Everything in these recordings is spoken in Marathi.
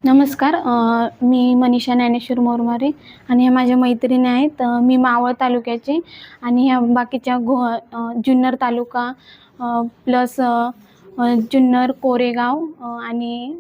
नमस्कार. मी मनीषा ज्ञानेश्वर मोरमारे आणि ह्या माझ्या मैत्रिणी आहेत. मी मावळ तालुक्याची आणि ह्या बाकीच्या जुन्नर तालुका प्लस जुन्नर, कोरेगाव आणि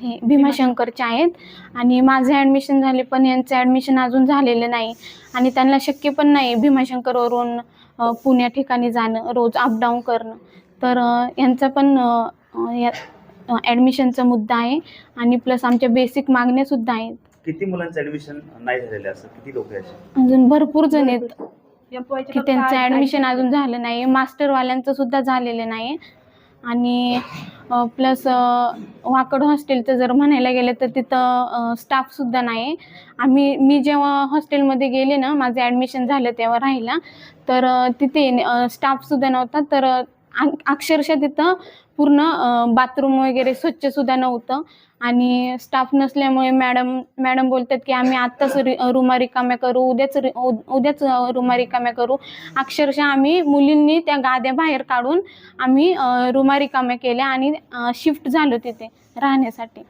हे भीमाशंकरच्या आहेत. आणि माझं ॲडमिशन झाले पण यांचं ॲडमिशन अजून झालेलं नाही आणि त्यांना शक्य पण नाही भीमाशंकरवरून पुण्या ठिकाणी जाणं, रोज अपडाऊन करणं. तर यांचा पण ॲडमिशनचा मुद्दा आहे आणि प्लस आमच्या बेसिक मागण्यासुद्धा आहेत. किती मुलांचं ॲडमिशन नाही झालेलं असं किती लोक आहेत? अजून भरपूर जण आहेत की त्यांचं ॲडमिशन अजून झालं नाही. मास्टरवाल्यांचं सुद्धा झालेलं नाही. आणि प्लस वाकड हॉस्टेलचं जर म्हणायला गेलं तर तिथं स्टाफसुद्धा नाही. मी जेव्हा हॉस्टेलमध्ये गेले ना, माझं ॲडमिशन झालं तेव्हा राहायला, तर तिथे स्टाफसुद्धा नव्हता. तर अक्षरशः तिथं पूर्ण बाथरूम वगैरे स्वच्छसुद्धा नव्हतं आणि स्टाफ नसल्यामुळे मॅडम बोलतात की आम्ही आत्ताच रूमा रिकाम्या करू, उद्याच रूमा रिकाम्या करू. अक्षरशः आम्ही मुलींनी त्या गाद्या बाहेर काढून आम्ही रूमा रिकाम्या केल्या आणि शिफ्ट झालो तिथे राहण्यासाठी.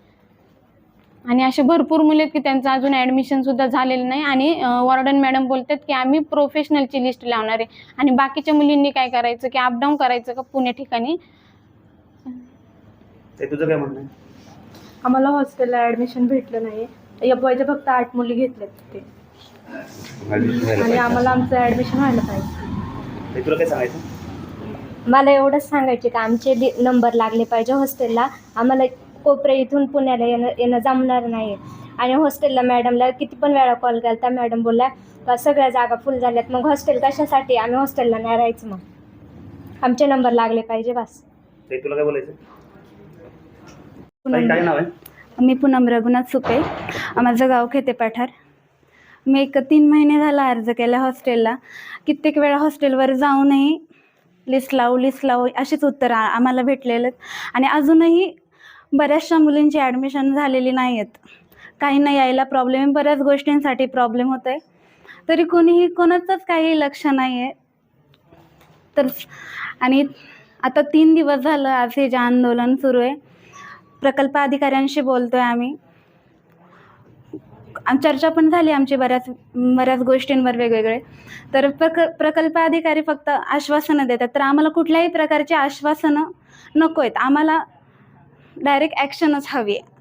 आणि असे भरपूर मुले आहेत की त्यांचं अजून ॲडमिशनसुद्धा झालेलं नाही. आणि वॉर्डन मॅडम बोलतात की आम्ही प्रोफेशनलची लिस्ट लावणार आहे. आणि बाकीच्या मुलींनी काय करायचं की अपडाऊन करायचं का पुणे ठिकाणी. तुझं काय म्हणणं आहे? आम्हाला हॉस्टेलला ॲडमिशन भेटलं नाही. एफवायच्या फक्त 8 मुली घेतल्यात तिथे आणि आम्हाला आमचं ॲडमिशन व्हायला पाहिजे. तुला काय सांगायचं? मला एवढंच सांगायचे का आमचे नंबर लागले पाहिजे हॉस्टेलला. आम्हाला कोपरे इथून पुण्याला येणं जमणार नाही. आणि हॉस्टेलला मॅडमला किती पण वेळा कॉल केला तर मॅडम बोलल्या का सगळ्या जागा फुल झाल्यात, मग हॉस्टेल कशासाठी, आम्ही हॉस्टेलला नाही राहायचं, मग आमचे नंबर लागले पाहिजे बस. तुला काय बोलायचं? काय नाव आहे? मी पूनम रघुनाथ सुपे, माझं गाव खेते पठार. मी 3 महिने झाला अर्ज केला हॉस्टेलला. कित्येक वेळा हॉस्टेलवर जाऊनही लिस्ट लावू अशीच उत्तरं आम्हाला भेटलेलं. आणि अजूनही बऱ्याचशा मुलींची ॲडमिशन झालेली नाही आहेत. काहींना यायला प्रॉब्लेम, बऱ्याच गोष्टींसाठी प्रॉब्लेम होतो आहे, तरी कोणाचंच काही लक्ष नाही आहे. तर आणि आता 3 दिवस झालं आज हे जे आंदोलन सुरू आहे. प्रकल्प अधिकाऱ्यांशी बोलतो आहे आम्ही. चर्चा पण झाली आमची बऱ्याच गोष्टींवर वेगवेगळे. तर प्रकल्प अधिकारी फक्त आश्वासनं देतात. तर आम्हाला कुठल्याही प्रकारची आश्वासनं नको आहेत. आम्हाला डायरेक्ट ॲक्शनच हवी आहे.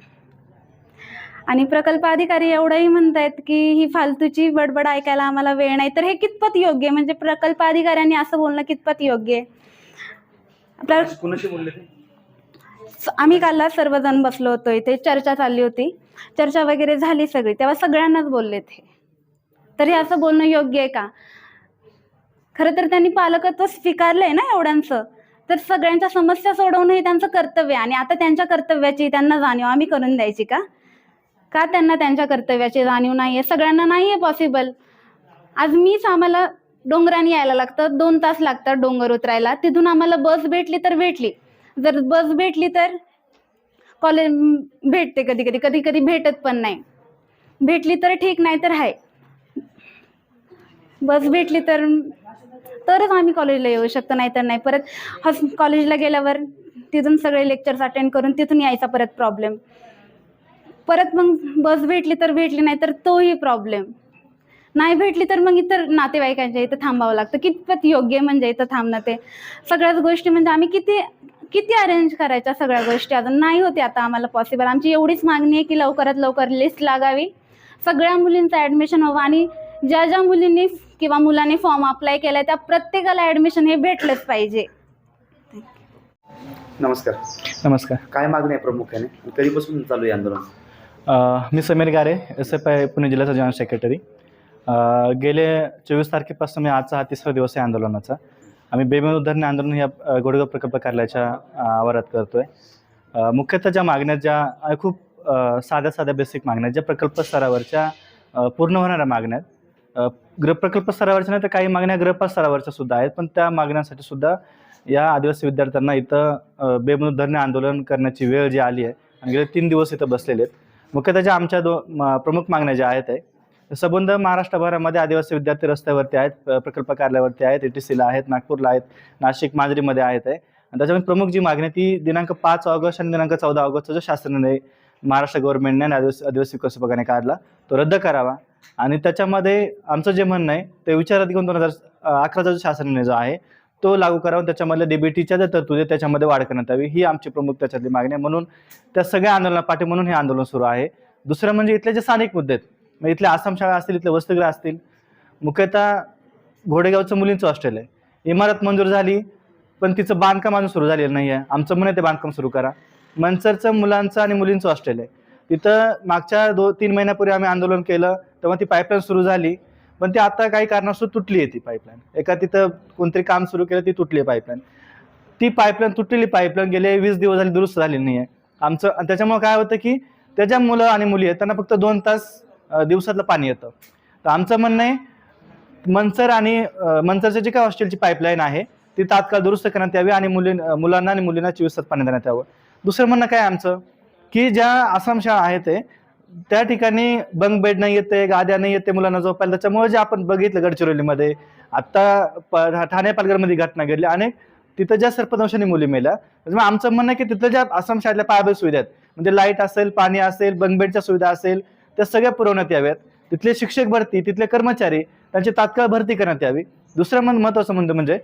आणि प्रकल्प अधिकारी एवढंही म्हणत आहेत की ही फालतूची बडबड ऐकायला आम्हाला वेळ नाही. तर हे कितपत योग्य आहे? म्हणजे प्रकल्प अधिकाऱ्यांनी असं बोलणं कितपत योग्य आहे? कोणाशी बोलले ते? आम्ही कालला सर्वजण बसलो होतो, इथे चर्चा चालली होती, चर्चा वगैरे झाली सगळी, तेव्हा सगळ्यांनाच बोलले ते. तर हे असं बोलणं योग्य आहे का? खरं तर त्यांनी पालकत्व स्वीकारलंय ना एवढ्यांचं, तर सगळ्यांच्या समस्या सोडवणं हे त्यांचं कर्तव्य आहे. आणि आता त्यांच्या कर्तव्याची त्यांना जाणीव आम्ही करून द्यायची का? त्यांना त्यांच्या कर्तव्याची जाणीव नाही आहे? सगळ्यांना नाही आहे पॉसिबल. आज आम्हाला डोंगराने यायला लागतं, 2 तास लागतात डोंगर उतरायला. तिथून आम्हाला बस भेटली तर भेटली, जर बस भेटली तर कॉलेज भेटते, कधी भेटत पण नाही. भेटली तर ठीक, नाही तर आहे. बस भेटली तरच आम्ही कॉलेजला येऊ शकतो, नाही तर नाही. परत कॉलेजला गेल्यावर तिथून सगळे लेक्चर्स अटेंड करून तिथून यायचा परत प्रॉब्लेम. परत मग बस भेटली तर भेटली, नाही तर तोही प्रॉब्लेम. नाही भेटली तर मग इतर नातेवाईकांच्या इथं थांबावं लागतं. कितपत योग्य म्हणजे इथं थांबणं ते? सगळ्याच गोष्टी म्हणजे आम्ही किती अरेंज करायच्या सगळ्या गोष्टी अजून नाही होते आता आम्हाला पॉसिबल. आमची एवढीच मागणी आहे की लवकरात लवकर लिस्ट लागावी, सगळ्या मुलींचं ॲडमिशन व्हावं आणि ज्या मुलींनी किंवा मुलांनी फॉर्म अप्लाय केलाय त्या प्रत्येकाला ॲडमिशन हे भेटलंच पाहिजे. नमस्कार. काय मागणी आहे प्रामुख्याने? कधीपासून चालू आहे आंदोलन? मी समीर गारे, SFI पुणे जिल्ह्याचा जनरल सेक्रेटरी. गेले 24 तारखेपासून आजचा हा 3रा दिवस आहे आंदोलनाचा. आम्ही बेमुदत उद्धरणे आंदोलन या गोडेगाव प्रकल्प कार्यालयाच्या आवारात करतो आहे. मुख्यतः ज्या मागण्या, ज्या खूप साध्या बेसिक मागण्या, ज्या प्रकल्प स्तरावरच्या पूर्ण होणाऱ्या मागण्या आहेत. प्रकल्प स्तरावरच्या नाही तर काही मागण्या गृहपाल स्तरावरच्या सुद्धा आहेत, पण त्या मागण्यांसाठी सुद्धा या आदिवासी विद्यार्थ्यांना इथं बेमुदत उद्धरणे आंदोलन करण्याची वेळ जी आली आहे आणि गेले 3 दिवस इथं बसलेले आहेत. मुख्यतः ज्या आमच्या प्रमुख मागण्या ज्या आहेत संबंध महाराष्ट्रभरामध्ये आदिवासी विद्यार्थी रस्त्यावरती आहेत, प्रकल्प कार्यालयावरती आहेत, ETCला आहेत, नागपूरला आहेत, नाशिक मांजरीमध्ये आहेत. आणि त्याच्यामध्ये प्रमुख जी मागणी ती दिनांक 5 ऑगस्ट आणि दिनांक 14 ऑगस्टचा जो शासन निर्णय महाराष्ट्र गव्हर्नमेंटने आणि आदिवासी विकास विभागाने काढला तो रद्द करावा आणि त्याच्यामध्ये आमचं जे म्हणणं आहे ते विचारात घेऊन 2011चा जो शासन निर्णय जो आहे तो लागू करावा. त्याच्यामधल्या डीबीटीच्या ज्या तरतुदी त्याच्यामध्ये वाढ करण्यात यावी ही आमची प्रमुख त्याच्यातली मागणी आहे. म्हणून त्या सगळ्या आंदोलना पाठी म्हणून हे आंदोलन सुरू आहे. दुसरं म्हणजे इथले जे स्थानिक मुद्दे आहेत, म्हणजे इथले आश्रम शाळा असतील, इथले वसतिगृह असतील, मुख्यतः घोडेगावचं मुलींचं हॉस्टेल आहे, इमारत मंजूर झाली पण तिचं बांधकाम अजून सुरू झालेलं नाही आहे. आमचं म्हणणं ते बांधकाम सुरू करा. मनसरचं मुलांचं आणि मुलींचं हॉस्टेल आहे, तिथं मागच्या 2-3 महिन्यापूर्वी आम्ही आंदोलन केलं तेव्हा ती पाईपलाईन सुरू झाली पण ती आता काही कारणास्तव तुटली आहे. ती पाईपलाईन एका तिथं कोणतरी काम सुरू केलं ती तुटली आहे पाईपलाईन. ती पाईपलाईन तुटलेली पाईपलाईन गेले 20 दिवस झाली दुरुस्त झालेली नाही आहे आमचं. आणि त्याच्यामुळे काय होतं की त्याच्या मुलं आणि मुली आहेत त्यांना फक्त 2 तास दिवसातलं पाणी येतं. तर आमचं म्हणणं आहे मनसर आणि मनसरचे जे काय हॉस्टेलची पाईपलाईन आहे ती तात्काळ दुरुस्त करण्यात यावी आणि मुलांना आणि मुलींना 24 तास पाणी देण्यात यावं. दुसरं म्हणणं काय आमचं की ज्या आश्रमशाळा आहेत त्या ठिकाणी बंक बेड नाही येते, गाद्या नाही येते मुलांना झोपायला. त्याच्यामुळे जे आपण बघितलं गडचिरोलीमध्ये आत्ता ठाणे पालघरमध्ये घटना घडली अनेक, तिथं ज्या सर्पदंशाने मुली मेल्या. त्याच्यामुळे आमचं म्हणणं आहे की तिथं ज्या आश्रमशाळेतल्या पायाभूत सुविधा आहेत म्हणजे लाईट असेल, पाणी असेल, बंक बेडच्या सुविधा असेल त्या सगळ्या पुरवण्यात याव्यात. तिथले शिक्षक भरती, तिथले कर्मचारी त्यांची तात्काळ भरती करण्यात यावी. दुसरं महत्त्वाचं म्हणजे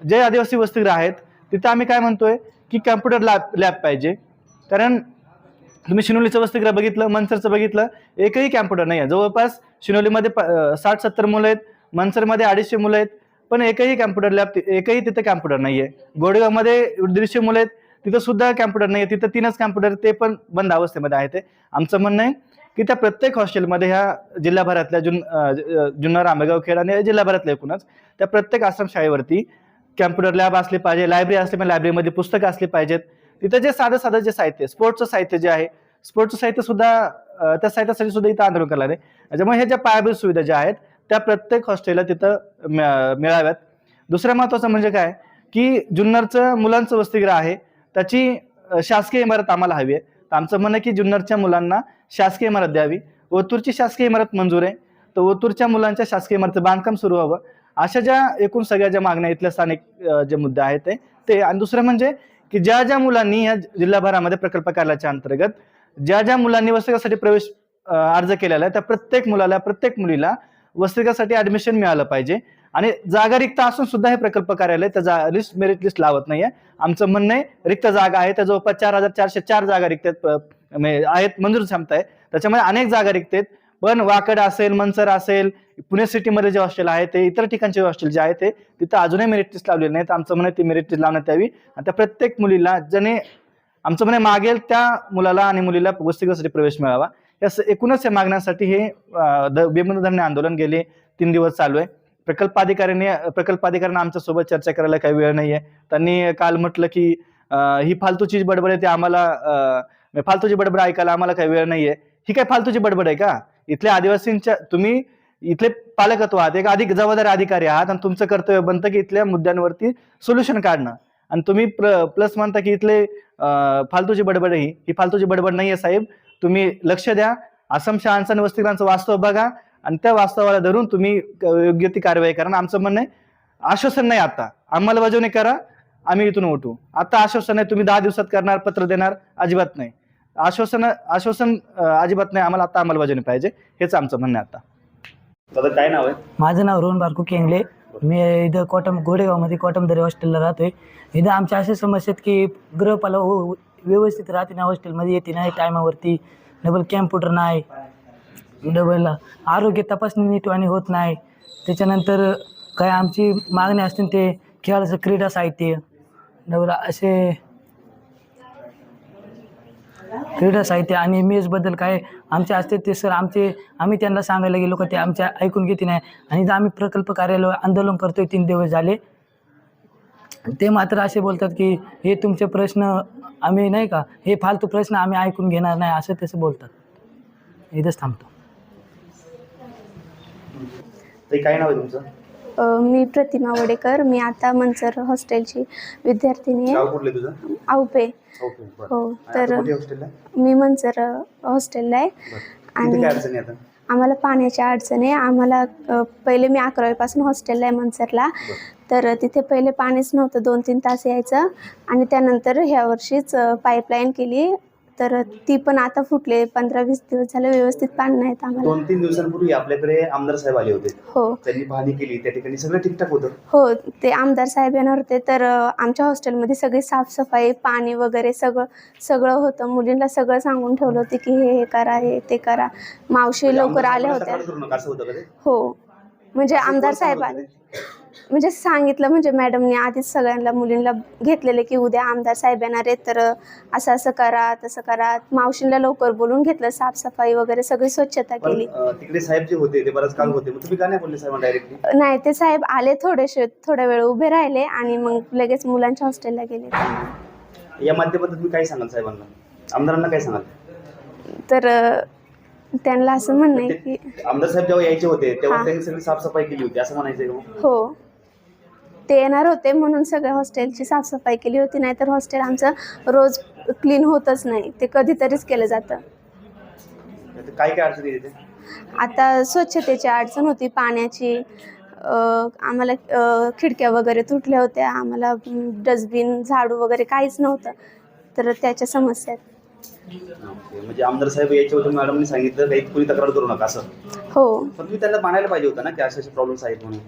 जे आदिवासी वसतिगृह आहेत तिथं आम्ही काय म्हणतोय की कॅम्प्युटर लॅब पाहिजे. कारण तुम्ही शिनोलीचं वसतिगृह बघितलं, मनसरचं बघितलं, एकही कॅम्प्युटर नाही आहे. जवळपास शिनोलीमध्ये 60-70 मुलं आहेत, मनसरमध्ये 250 मुलं आहेत पण एकही कॅम्प्युटर लॅब एकही तिथं कॅम्प्युटर नाही आहे. गोडेगावमध्ये 150 मुलं आहेत, तिथं सुद्धा कॅम्प्युटर नाही आहे. तिथं 3च कॅम्प्युटर ते पण बंद अवस्थेमध्ये आहेत. आमचं म्हणणं आहे की त्या प्रत्येक हॉस्टेलमध्ये ह्या जिल्हाभरातल्या जुन्नर, आंबेगाव, खेड आणि जिल्हाभरातल्या एकूणच त्या प्रत्येक आश्रमशाळेवरती कॅम्प्युटर लॅब असले पाहिजे, लायब्ररी असली पाहिजे, लायब्ररीमध्ये पुस्तकं असली पाहिजेत. तिथं जे साधं जे साहित्य, स्पोर्ट्सचं साहित्य जे आहे, स्पोर्ट्सचं साहित्य सुद्धा त्या साहित्यासाठी सुद्धा इथं आंदोलन करायला आहे. त्याच्यामुळे ह्या ज्या पायाभूत सुविधा ज्या आहेत त्या प्रत्येक हॉस्टेलला तिथं मिळाव्यात. दुसरं महत्त्वाचं म्हणजे काय की जुन्नरचं मुलांचं वसतिगृह आहे त्याची शासकीय इमारत आम्हाला हवी आहे. तर आमचं म्हणणं की जुन्नरच्या मुलांना शासकीय इमारत द्यावी. ओतूरची शासकीय इमारत मंजूर आहे तर ओतूरच्या मुलांच्या शासकीय इमारतीचं बांधकाम सुरू व्हावं. अशा ज्या एकूण सगळ्या ज्या मागण्या इथल्या स्थानिक जे मुद्दे आहेत ते. आणि दुसरं म्हणजे की ज्या मुलांनी या जिल्हाभरामध्ये प्रकल्प कार्यालयाच्या अंतर्गत ज्या मुलांनी वसतिगृहासाठी प्रवेश अर्ज केलेला आहे त्या प्रत्येक मुलाला, प्रत्येक मुलीला वसतिगृहासाठी ऍडमिशन मिळालं पाहिजे. आणि जागा रिक्त असून सुद्धा हे प्रकल्प कार्यालय त्या मेरिट लिस्ट लावत नाहीये. आमचं म्हणणं आहे रिक्त जागा आहे त्या जवळपास 4404 जागा रिक्त आहेत, मंजूर क्षमता आहे. त्याच्यामध्ये अनेक जागा रिक्त आहेत पण वाकड असेल, मनसर असेल, पुणे सिटीमध्ये जे हॉस्टेल आहे ते, इतर ठिकाणचे हॉस्टेल जे आहे ते तिथं अजूनही मेरिट लिस्ट लावलेली नाही. तर आमचं म्हणणं ती मेरिट लिस्ट लावण्यात यावी आणि त्या प्रत्येक मुलीला ज्याने आमचं म्हणणं मागेल त्या मुलाला आणि मुलीला वसतिगृहासाठी प्रवेश मिळावा. या एकूणच या मागण्यासाठी हे बेबंद धरणे आंदोलन गेले 3 दिवस चालू आहे. प्रकल्पाधिकाऱ्यांना आमच्यासोबत चर्चा करायला काही वेळ नाही आहे. त्यांनी काल म्हटलं की ही फालतूची बडबड आहे, ते आम्हाला फालतूची बडबड ऐकायला आम्हाला काही वेळ नाही आहे. ही काय फालतूची बडबड आहे का? इथल्या आदिवासींच्या तुम्ही इथले पालकत्व आहात, एक अधिक जबाबदारी अधिकारी आहात आणि तुमचं कर्तव्य बनतं की इथल्या मुद्द्यांवरती सोल्युशन काढणं. आणि तुम्ही प्लस म्हणता की इथले फालतूची बडबड आहे. ही फालतूची बडबड नाही आहे साहेब. तुम्ही लक्ष द्या, आश्रमशाळांचं आणि वसतिगृहांचं वास्तव बघा आणि त्या वास्तवाला धरून तुम्ही योग्य ती कारवाई करा. आमचं म्हणणं आहे आश्वासन नाही, आता अंमलबजावणी करा, आम्ही इथून उठू. आता आश्वासन नाही तुम्ही 10 दिवसात करणार, पत्र देणार, अजिबात नाही. आश्वासन अजिबात नाही. आम्हाला आता अंमलबजावणी पाहिजे, हेच आमचं म्हणणं आहे. आता दादा काय नाव आहे? माझं नाव रोहन बारकू केंगले. मी इथं गोडेगावमध्ये कॉटमदरे हॉस्टेलला राहतोय. इथं आमच्या अशा समस्या आहेत की गृहपाल व्यवस्थित राहते ना, हॉस्टेलमध्ये येते नाही टायमावरती, डबल कॅम्प्युटर नाही, डबल आरोग्य तपासणी नीटवाणी होत नाही. त्याच्यानंतर काय आमची मागणी असते ते खेळाचं क्रीडा साहित्य, डबल असे क्रीडा साहित्य आणि मेसबद्दल काय आमचे असते ते सर आम्ही त्यांना सांगायला गेलो का ते आमच्या ऐकून घेते नाही. आणि इथं आम्ही प्रकल्प कार्यालय आंदोलन करतोय 3 दिवस झाले. ते मात्र असे बोलतात की हे तुमचे प्रश्न आम्ही नाही का, हे फालतू प्रश्न आम्ही ऐकून घेणार नाही, असं तसं बोलतात. इथंच थांबतो. काय नाव आहे तुमचं? मी प्रतिमा वडेकर. मी आता मनसर हॉस्टेलची विद्यार्थिनी आहे. गाव कुठलं तुझं? आवपे. ओके, बरं. हो, तर कुठे हॉस्टेलला? मी मनसर हॉस्टेलला आहे. आणि काय अडचणी आता? आम्हाला पाण्याच्या अडचणी. आम्हाला पहिले मी 11वीपासून हॉस्टेलला आहे मनसरला. तर तिथे पहिले पाणीच नव्हतं, 2-3 तास यायचं आणि त्यानंतर ह्या वर्षीच पाईपलाईन केली तर ती पण आता फुटले. 15-20 दिवस झाले व्यवस्थित पाणी नाहीत आम्हाला. 2-3 दिवसांपूर्वी आपल्याकडे आमदार साहेब आले होते. हो त्यांनी पाहणी केली, त्या ठिकाणी सगळं ठीकठाक होतं. हो, ते आमदार साहेब येणार होते. तर आमच्या हॉस्टेलमध्ये सगळी साफसफाई, पाणी वगैरे सगळं होतं. मुलींना सगळं सांगून ठेवलं होतं की हे करा, हे ते करा. मावशी म्हणजे लवकर आमदार आल्या साहेबांना होत्या. तक्रार करू नका असं होतं का ते? हो, म्हणजे आमदार साहेब आले, म्हणजे सांगितलं, म्हणजे मॅडमने आधीच सगळ्यांना मुलींना घेतलेले की उद्या आमदार साहेब येणार आहेत, तर असं असं करा, तसं करा. मावशींना लवकर बोलून घेतलं, साफसफाई वगैरे सगळी स्वच्छता पण केली. तिकडे साहेब जे होते ते बराच काळ होते, मग तुम्ही का नाही बोलले साहेबांना डायरेक्टली? नाही, ते साहेब आले, थोड्या वेळ उभे राहिले आणि मग लगेच मुलांच्या हॉस्टेलला गेले. या माध्यमातून तुम्ही काय सांगाल साहेबांना, आमदारांना काय सांगाल? तर त्यांना असं म्हणणं आहे की आमदार साहेब जेव्हा यायचे होते तेव्हा हा. त्यांनी सगळी साफसफाई केली होती असं म्हणायचंय का मग? हो, ते येणार होते म्हणून सगळ्या हॉस्टेलची साफसफाई केली होती. नाही तर हॉस्टेल आमचं रोज क्लीन होतच नाही, ते कधीतरीच केलं जातं. तर काय काय अडचणी येते? आता स्वच्छतेची अडचण होती, पाण्याची. आम्हाला खिडक्या वगैरे तुटल्या होत्या, आम्हाला डस्टबिन, झाडू वगैरे काहीच नव्हतं, तर त्याच्या समस्या आहेत. म्हणजे आमदार साहेब यायचे होते, मॅडमने सांगितलं काही कोणी तक्रार करू नका असं. हो, पण तुम्ही त्यांना मानायला पाहिजे होतं ना की असे असे प्रॉब्लेम्स आहेत म्हणून.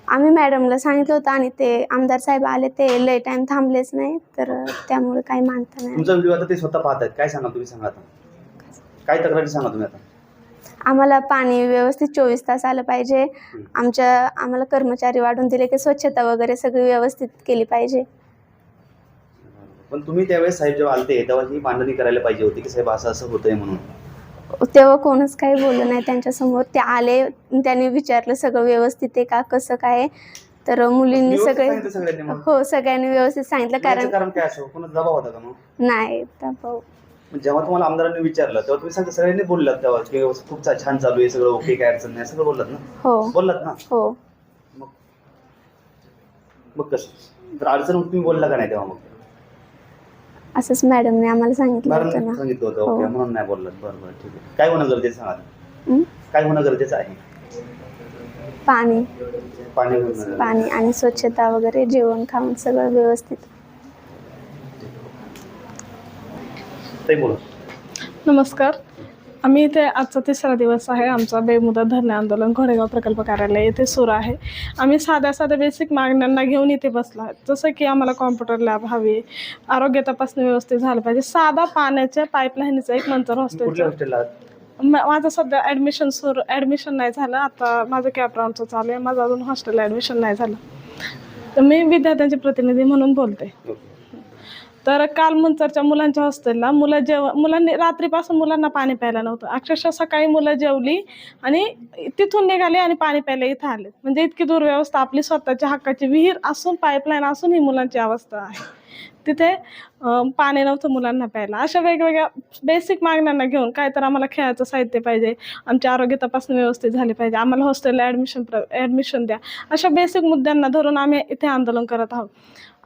आम्ही मॅडमला सांगितलं होतं आणि ते आमदार साहेब आले, ते लय टाईम थांबलेच नाही, तर त्यामुळे काही मानता नाही. तुमचा व्हिडिओ आता ते स्वतः पाहतात, काय सांगा तुम्ही, सांगा आता काय तक्रारी सांगा तुम्ही आता. आम्हाला पाणी व्यवस्थित 24 तास आलं पाहिजे. आम्हाला कर्मचारी वाढून दिले की स्वच्छता वगैरे सगळी व्यवस्थित केली पाहिजे. पण तुम्ही त्यावेळेस साहेब जेव्हा आलते तेव्हा ही मांडणी करायला पाहिजे होती की साहेब असं असं होतंय म्हणून. तेव्हा कोणच काही बोललं नाही त्यांच्यासमोर. ते आले, त्यांनी विचारलं सगळं व्यवस्थित आहे का, कसं काय, तर मुलींनी व्यवस्थित सगळे, सांगितलं सगळ्यांनी मग? हो, सगळ्यांनी व्यवस्थित सांगितलं. याचं कारण कारण काय असं कोणाचा दबाव होता का मग? नाही, दबाव मग जेव्हा तुम्हाला आमदारांनी विचारलं तेव्हा तुम्ही सगळ्यांनी बोललात तेव्हा की खूप छान चालू आहे सगळं, ओके, काय अडचण नाही, सगळं बोललात ना? हो बोललात ना? हो, मग कसं तर अडचण तुम्ही बोलला का नाही तेव्हा? मग असंच मॅडमने आम्हाला सांगितलं होतं मॅडम ना. सांगितलं होतं, हो. ओके, म्हणून नाही बोललात. बरं बरं, ठीक आहे. काय होणं गरजेचं सांगा, हं? काय होणं गरजेचं आहे? पाणी पाणी होणं. पाणी आणि स्वच्छता वगैरे, जेवण खाऊन सगळं व्यवस्थित. ते बोला. नमस्कार. आम्ही इथे आजचा 3रा दिवस आहे. आमचा बेमुदत धरणे आंदोलन घोडेगाव प्रकल्प कार्यालय येथे सुरू आहे. आम्ही साध्या बेसिक मागण्यांना घेऊन इथे बसलो आहे. जसं की आम्हाला कॉम्प्युटर लॅब हवी, आरोग्य तपासणी व्यवस्थित झालं पाहिजे, साधा पाण्याच्या पाईपलाईनचं एक मंचर कुठल्या हॉस्टेलचं. हॉस्टेलला? माझं सध्या ॲडमिशन नाही झालं. आता माझं कॅप राऊंडचं चालू आहे. माझं अजून हॉस्टेलला ॲडमिशन नाही झालं. तर मी विद्यार्थ्यांचे प्रतिनिधी म्हणून बोलते. तर काल मंचरच्या मुलांच्या हॉस्टेलला मुलांनी रात्रीपासून मुलांना पाणी प्यायला नव्हतं. अक्षरशः सकाळी मुलं जेवली आणि तिथून निघाली आणि पाणी प्यायला इथं आले. म्हणजे इतकी दुर्व्यवस्था. आपली स्वतःच्या हक्काची विहीर असून, पाईपलाईन असून ही मुलांची अवस्था आहे. तिथे पाणी नव्हतं मुलांना प्यायला. अशा वेगवेगळ्या बेसिक मागण्यांना घेऊन, काय तर आम्हाला खेळाचं साहित्य पाहिजे, आमची आरोग्य तपासणी व्यवस्थित झाली पाहिजे, आम्हाला हॉस्टेलला ॲडमिशन द्या, अशा बेसिक मुद्द्यांना धरून आम्ही इथे आंदोलन करत आहोत.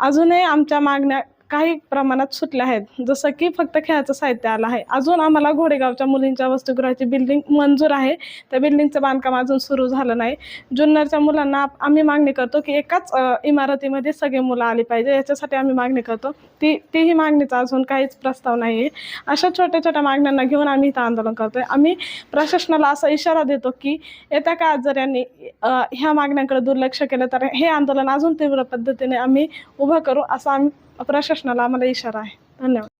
अजूनही आमच्या मागण्या काही प्रमाणात सुटल्या आहेत. जसं की फक्त खेळाचं साहित्य आलं आहे. अजून आम्हाला घोडेगावच्या मुलींच्या वसतिगृहाची बिल्डिंग मंजूर आहे. त्या बिल्डिंगचं बांधकाम अजून सुरू झालं नाही. जुन्नरच्या मुलांना आम्ही मागणी करतो की एकाच इमारतीमध्ये सगळे मुलं आली पाहिजे, याच्यासाठी आम्ही मागणी करतो. तीही मागणीचा अजून काहीच प्रस्ताव नाही आहे. अशा छोट्या छोट्या मागण्यांना घेऊन आम्ही इथं आंदोलन करतो आहे. आम्ही प्रशासनाला असा इशारा देतो की येत्या काळात जर यांनी ह्या मागण्यांकडे दुर्लक्ष केलं तर हे आंदोलन अजून तीव्र पद्धतीने आम्ही उभं करू, असा आम्ही प्रशासनाला आम्हाला इशारा आहे. धन्यवाद.